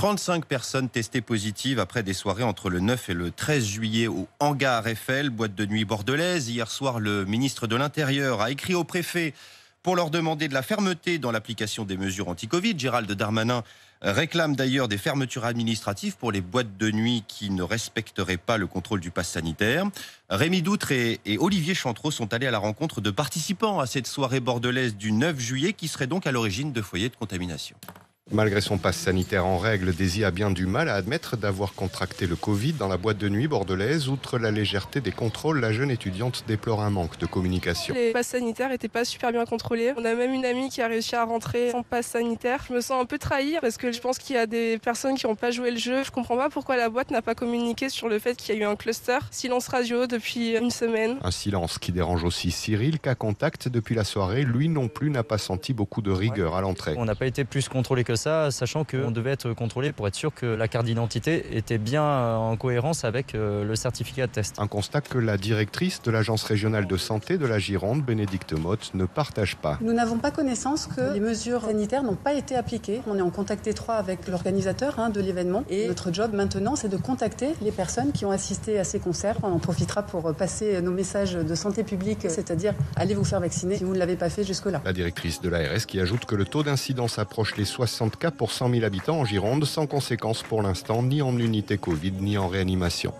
35 personnes testées positives après des soirées entre le 9 et le 13 juillet au Hangar Eiffel, boîte de nuit bordelaise. Hier soir, le ministre de l'Intérieur a écrit au préfet pour leur demander de la fermeté dans l'application des mesures anti-Covid. Gérald Darmanin réclame d'ailleurs des fermetures administratives pour les boîtes de nuit qui ne respecteraient pas le contrôle du pass sanitaire. Rémi Doutre et Olivier Chantreau sont allés à la rencontre de participants à cette soirée bordelaise du 9 juillet qui serait donc à l'origine de foyers de contamination. Malgré son passe sanitaire en règle, Daisy a bien du mal à admettre d'avoir contracté le Covid dans la boîte de nuit bordelaise. Outre la légèreté des contrôles, la jeune étudiante déplore un manque de communication. Les passes sanitaires n'étaient pas super bien contrôlés. On a même une amie qui a réussi à rentrer sans passe sanitaire. Je me sens un peu trahie parce que je pense qu'il y a des personnes qui n'ont pas joué le jeu. Je comprends pas pourquoi la boîte n'a pas communiqué sur le fait qu'il y a eu un cluster. Silence radio depuis une semaine. Un silence qui dérange aussi Cyril, cas contact depuis la soirée. Lui non plus n'a pas senti beaucoup de rigueur à l'entrée. On n'a pas été plus contrôlé que ça, sachant qu'on devait être contrôlé pour être sûr que la carte d'identité était bien en cohérence avec le certificat de test. Un constat que la directrice de l'Agence régionale de santé de la Gironde, Bénédicte Motte, ne partage pas. Nous n'avons pas connaissance que les mesures sanitaires n'ont pas été appliquées. On est en contact étroit avec l'organisateur de l'événement et notre job maintenant, c'est de contacter les personnes qui ont assisté à ces concerts. On en profitera pour passer nos messages de santé publique, c'est-à-dire allez vous faire vacciner si vous ne l'avez pas fait jusque-là. La directrice de l'ARS qui ajoute que le taux d'incidence approche les 60 cas pour 100 000 habitants en Gironde, sans conséquence pour l'instant, ni en unité Covid, ni en réanimation.